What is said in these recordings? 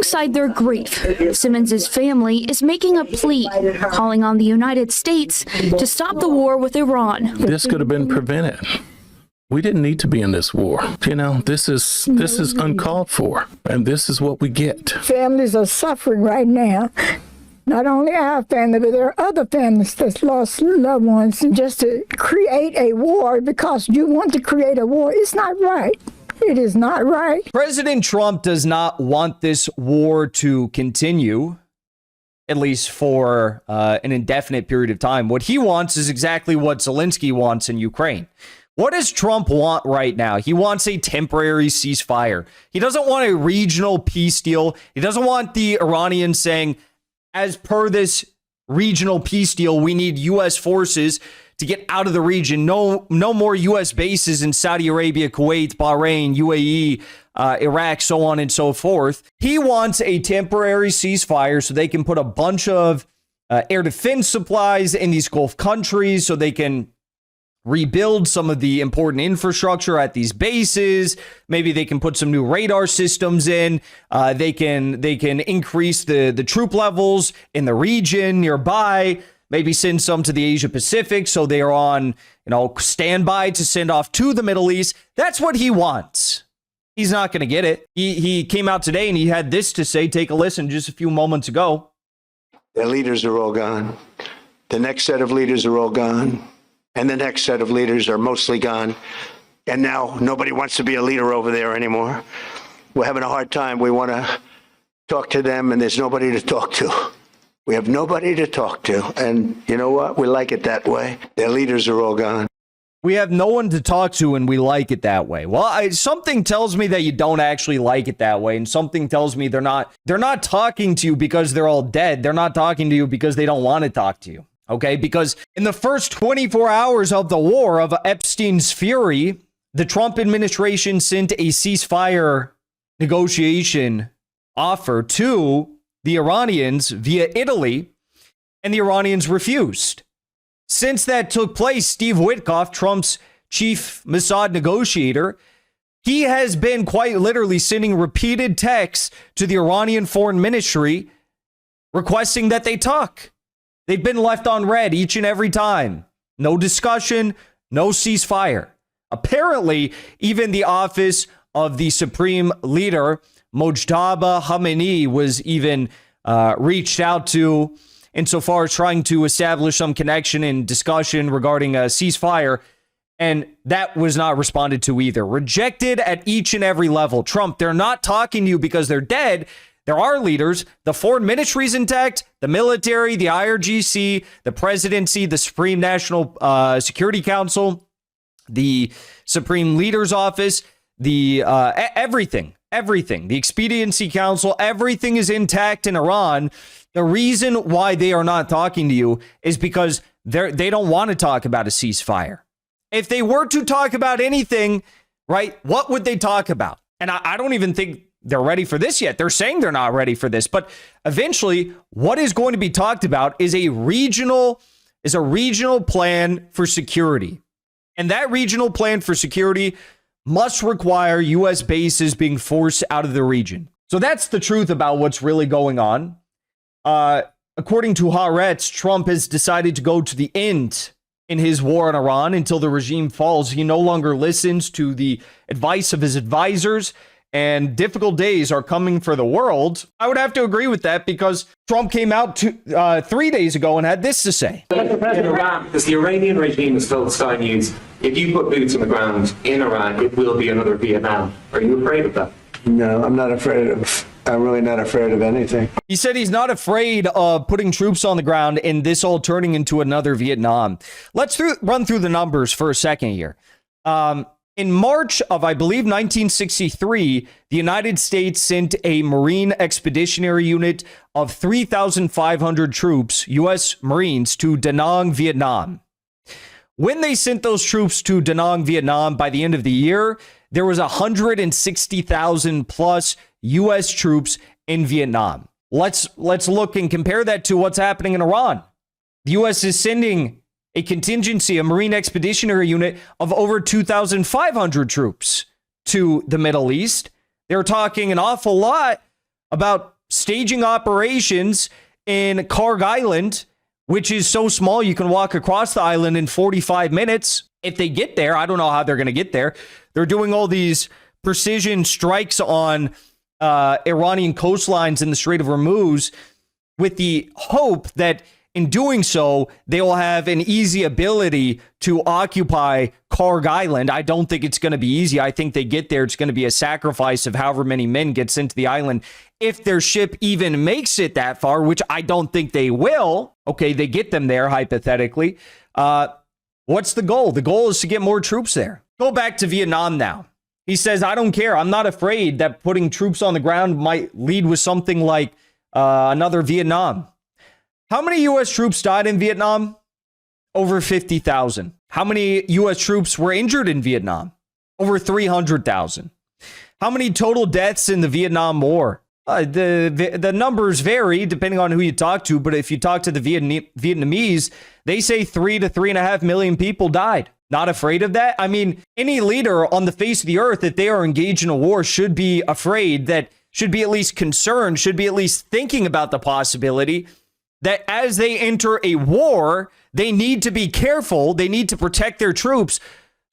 Alongside their grief, Simmons's family is making a plea, calling on the United States to stop the war with Iran. This could have been prevented. We didn't need to be in this war. You know, this is uncalled for, and this is what we get. Families are suffering right now. Not only our family, but there are other families that's lost loved ones. And just to create a war because you want to create a war, it's not right. It is not right. President Trump does not want this war to continue, at least for an indefinite period of time. What he wants is exactly what Zelensky wants in Ukraine. What does Trump want right now? He wants a temporary ceasefire. He doesn't want a regional peace deal. He doesn't want the Iranians saying, as per this regional peace deal, we need U.S. forces to get out of the region. No more U.S. bases in Saudi Arabia, Kuwait, Bahrain, UAE, Iraq, so on and so forth. He wants a temporary ceasefire so they can put a bunch of air defense supplies in these Gulf countries so they can rebuild some of the important infrastructure at these bases. Maybe they can put some new radar systems in. They can increase the troop levels in the region nearby. Maybe send some to the Asia Pacific so they are on, standby to send off to the Middle East. That's what he wants. He's not going to get it. He came out today and he had this to say. Take a listen just a few moments ago. Their leaders are all gone. The next set of leaders are all gone. And the next set of leaders are mostly gone. And now nobody wants to be a leader over there anymore. We're having a hard time. We want to talk to them, and there's nobody to talk to. We have nobody to talk to. And you know what? We like it that way. Their leaders are all gone. We have no one to talk to, and we like it that way. Well, something tells me that you don't actually like it that way, and something tells me they're not talking to you because they're all dead. They're not talking to you because they don't want to talk to you. Okay, because in the first 24 hours of the war of Epstein's fury, the Trump administration sent a ceasefire negotiation offer to the Iranians via Italy, and the Iranians refused. Since that took place, Steve Witkoff, Trump's chief Mossad negotiator, he has been quite literally sending repeated texts to the Iranian foreign ministry requesting that they talk. They've been left on red each and every time. No discussion, no ceasefire. Apparently, even the office of the supreme leader, Mojtaba Khamenei, was even reached out to insofar as trying to establish some connection and discussion regarding a ceasefire. And that was not responded to either. Rejected at each and every level. Trump, they're not talking to you because they're dead. There are leaders. The foreign ministry is intact, the military, the IRGC, the presidency, the Supreme National Security Council, the Supreme Leader's Office, the everything, the Expediency Council, everything is intact in Iran. The reason why they are not talking to you is because they don't want to talk about a ceasefire. If they were to talk about anything, right, what would they talk about? And I don't even think they're ready for this yet. They're saying they're not ready for this. But eventually, what is going to be talked about is a regional plan for security. And that regional plan for security must require U.S. bases being forced out of the region. So that's the truth about what's really going on. According to Haaretz, Trump has decided to go to the end in his war on Iran until the regime falls. He no longer listens to the advice of his advisors, and difficult days are coming for the world. I would have to agree with that because Trump came out 3 days ago and had this to say. In Iran, because the Iranian regime is still Sky News, if you put boots on the ground in Iran, it will be another Vietnam. Are you afraid of that? No, I'm really not afraid of anything. He said he's not afraid of putting troops on the ground and this all turning into another Vietnam. Let's run through the numbers for a second here. In March of, I believe, 1963, the United States sent a Marine Expeditionary Unit of 3,500 troops, U.S. Marines, to Da Nang, Vietnam. When they sent those troops to Da Nang, Vietnam, by the end of the year, there was 160,000 plus U.S. troops in Vietnam. Let's look and compare that to what's happening in Iran. The U.S. is sending a contingency, a Marine Expeditionary Unit of over 2,500 troops to the Middle East. They're talking an awful lot about staging operations in Karg Island, which is so small you can walk across the island in 45 minutes. If they get there, I don't know how they're going to get there. They're doing all these precision strikes on Iranian coastlines in the Strait of Hormuz with the hope that in doing so, they will have an easy ability to occupy Karg Island. I don't think it's going to be easy. I think they get there. It's going to be a sacrifice of however many men gets into the island. If their ship even makes it that far, which I don't think they will. Okay, they get them there, hypothetically. What's the goal? The goal is to get more troops there. Go back to Vietnam now. He says, I don't care. I'm not afraid that putting troops on the ground might lead with something like another Vietnam. How many U.S. troops died in Vietnam? Over 50,000. How many U.S. troops were injured in Vietnam? Over 300,000. How many total deaths in the Vietnam War? The numbers vary depending on who you talk to, but if you talk to the Vietnamese, they say 3 to 3.5 million people died. Not afraid of that? I mean, any leader on the face of the earth, if they are engaged in a war, should be afraid, that should be at least concerned, should be at least thinking about the possibility that as they enter a war, they need to be careful. They need to protect their troops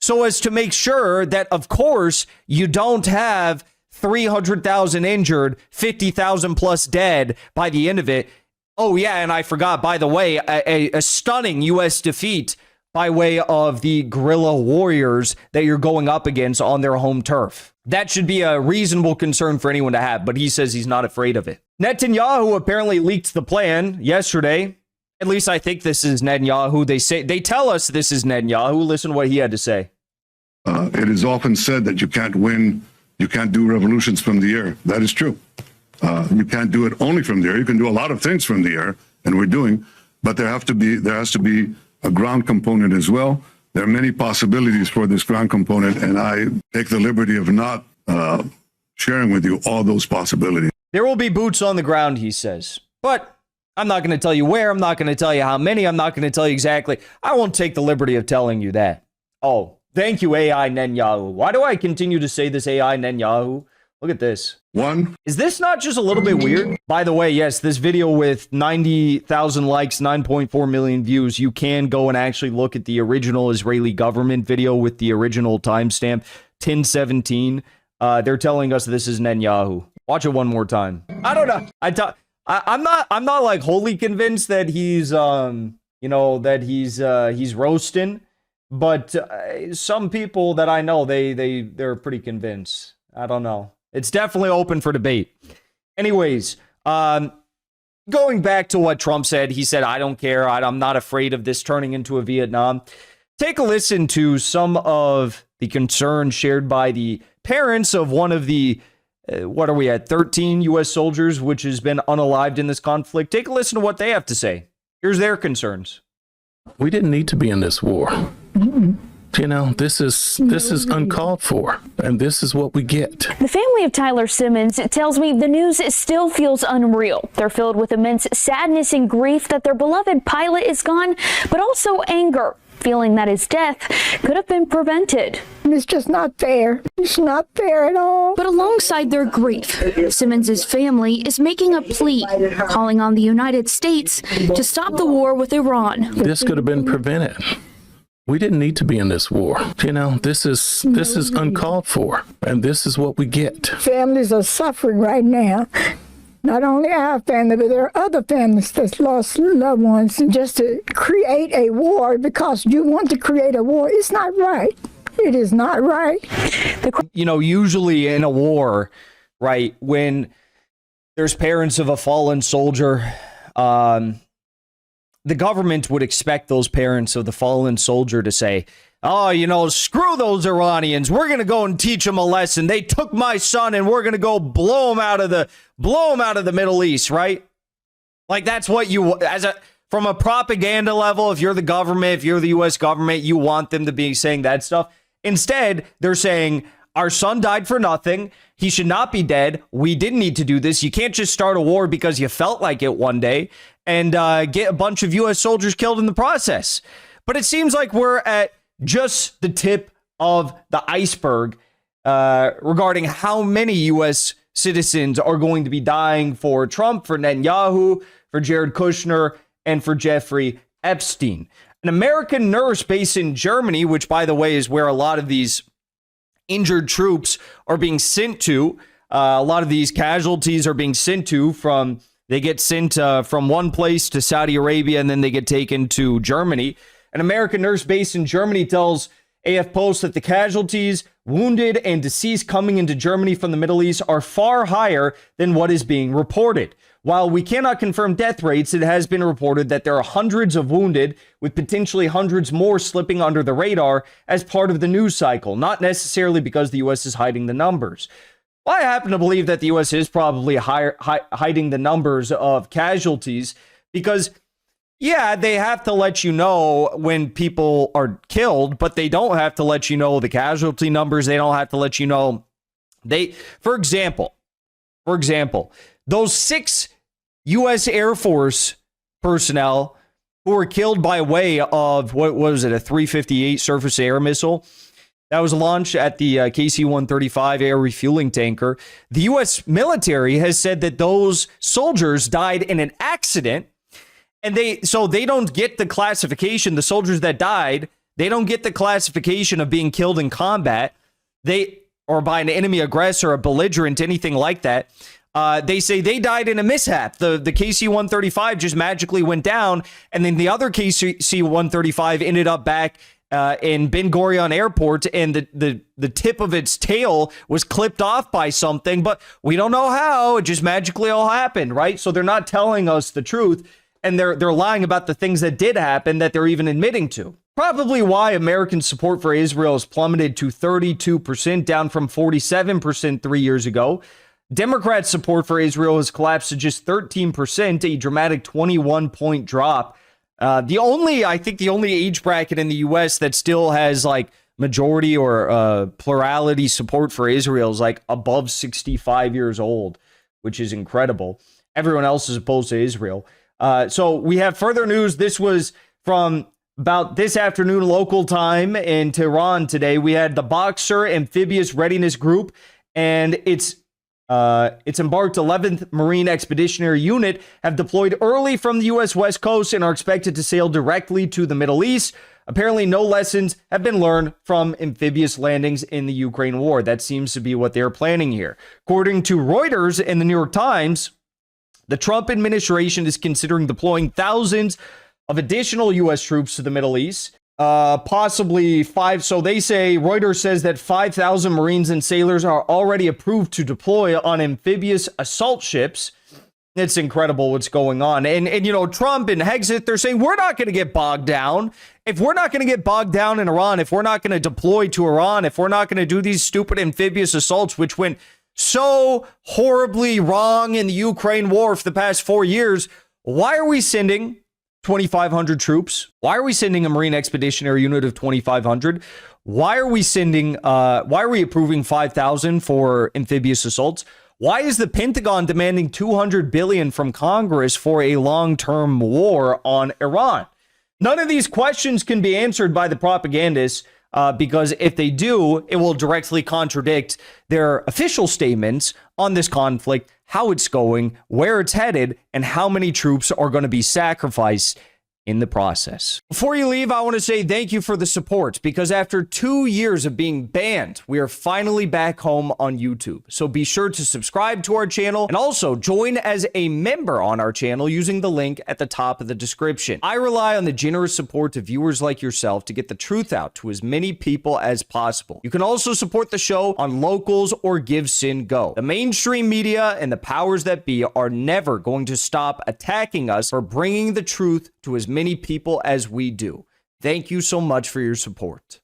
so as to make sure that, of course, you don't have 300,000 injured, 50,000 plus dead by the end of it. Oh, yeah, and I forgot, by the way, a stunning U.S. defeat by way of the guerrilla warriors that you're going up against on their home turf. That should be a reasonable concern for anyone to have, but he says he's not afraid of it. Netanyahu apparently leaked the plan yesterday. At least I think this is Netanyahu. They tell us this is Netanyahu. Listen to what he had to say. It is often said that you can't do revolutions from the air. That is true. You can't do it only from the air. You can do a lot of things from the air, and we're doing, but there has to be a ground component as well. There are many possibilities for this ground component, and I take the liberty of not sharing with you all those possibilities. There will be boots on the ground, he says. But I'm not going to tell you where. I'm not going to tell you how many. I'm not going to tell you exactly. I won't take the liberty of telling you that. Oh, thank you, AI Netanyahu. Why do I continue to say this, AI Netanyahu? Look at this. Is this not just a little bit weird? By the way, yes, this video with 90,000 likes, 9.4 million views, you can go and actually look at the original Israeli government video with the original timestamp, 1017. They're telling us this is Netanyahu. Watch it one more time. I don't know. I'm not like wholly convinced that he's he's roasting, but some people that I know they're pretty convinced. I don't know. It's definitely open for debate. Anyways, going back to what Trump said, he said, I don't care. I'm not afraid of this turning into a Vietnam. Take a listen to some of the concerns shared by the parents of one of the, 13 U.S. soldiers, which has been unalived in this conflict. Take a listen to what they have to say. Here's their concerns. We didn't need to be in this war. Mm-hmm. You know, this is uncalled for, and this is what we get. The family of Tyler Simmons tells me the news still feels unreal. They're filled with immense sadness and grief that their beloved pilot is gone, but also anger, feeling that his death could have been prevented. It's just not fair. It's not fair at all. But alongside their grief, Simmons' family is making a plea, calling on the United States to stop the war with Iran. This could have been prevented. We didn't need to be in this war. You know, this is uncalled for, and this is what we get. Families are suffering right now. Not only our family, but there are other families that's lost loved ones. And just to create a war because you want to create a war, it's not right. It is not right. You know, usually in a war, right, when there's parents of a fallen soldier, the government would expect those parents of the fallen soldier to say, oh, you know, screw those Iranians. We're going to go and teach them a lesson. They took my son and we're going to go blow them out of the Middle East, right? Like that's what you, from a propaganda level, if you're the government, if you're the U.S. government, you want them to be saying that stuff. Instead, they're saying, our son died for nothing. He should not be dead. We didn't need to do this. You can't just start a war because you felt like it one day and get a bunch of U.S. soldiers killed in the process. But it seems like we're at just the tip of the iceberg regarding how many U.S. citizens are going to be dying for Trump, for Netanyahu, for Jared Kushner, and for Jeffrey Epstein. An American nurse based in Germany, which, by the way, is where a lot of these injured troops are being sent to. A lot of these casualties are being sent to from, they get sent from one place to Saudi Arabia, and then they get taken to Germany. An American nurse based in Germany tells AF Post that the casualties, wounded, and deceased coming into Germany from the Middle East are far higher than what is being reported. While we cannot confirm death rates, it has been reported that there are hundreds of wounded, with potentially hundreds more slipping under the radar as part of the news cycle, not necessarily because the U.S. is hiding the numbers. Well, I happen to believe that the U.S. is probably hiding the numbers of casualties because, yeah, they have to let you know when people are killed, but they don't have to let you know the casualty numbers. They don't have to let you know. For example, those 6 U.S. Air Force personnel who were killed by way of, what was it, a 358 surface air missile that was launched at the KC-135 air refueling tanker. The U.S. military has said that those soldiers died in an accident, and they don't get the classification. The soldiers that died, they don't get the classification of being killed in combat, or by an enemy aggressor, a belligerent, anything like that. They say they died in a mishap. The KC-135 just magically went down, and then the other KC-135 ended up back in Ben Gurion Airport, and the tip of its tail was clipped off by something, but we don't know how. It just magically all happened, right? So they're not telling us the truth, and they're lying about the things that did happen that they're even admitting to. Probably why American support for Israel has plummeted to 32%, down from 47% 3 years ago. Democrat support for Israel has collapsed to just 13%, a dramatic 21-point drop. The only age bracket in the U.S. that still has like majority or plurality support for Israel is like above 65 years old, which is incredible. Everyone else is opposed to Israel. So we have further news. This was from about this afternoon local time in Tehran today. We had the Boxer Amphibious Readiness Group, and its embarked 11th Marine Expeditionary Unit have deployed early from the U.S. West Coast and are expected to sail directly to the Middle East. Apparently, no lessons have been learned from amphibious landings in the Ukraine war. That seems to be what they're planning here. According to Reuters and the New York Times, the Trump administration is considering deploying thousands of additional U.S. troops to the Middle East. Possibly 5. So they say, Reuters says that 5,000 Marines and sailors are already approved to deploy on amphibious assault ships. It's incredible what's going on. And you know, Trump and Hexit, they're saying we're not going to get bogged down. If we're not going to get bogged down in Iran, if we're not going to deploy to Iran, if we're not going to do these stupid amphibious assaults, which went so horribly wrong in the Ukraine war for the past 4 years, why are we sending 2,500 troops? Why are we sending a Marine Expeditionary Unit of 2,500? Why are we approving 5,000 for amphibious assaults? Why is the Pentagon demanding $200 billion from Congress for a long-term war on Iran? None of these questions can be answered by the propagandists because if they do, it will directly contradict their official statements on this conflict, how it's going, where it's headed, and how many troops are going to be sacrificed in the process. Before you leave, I want to say thank you for the support, because after 2 years of being banned, we are finally back home on YouTube. So be sure to subscribe to our channel and also join as a member on our channel using the link at the top of the description. I rely on the generous support of viewers like yourself to get the truth out to as many people as possible. You can also support the show on Locals or Give Sin Go. The mainstream media and the powers that be are never going to stop attacking us for bringing the truth to as many people as we do. Thank you so much for your support.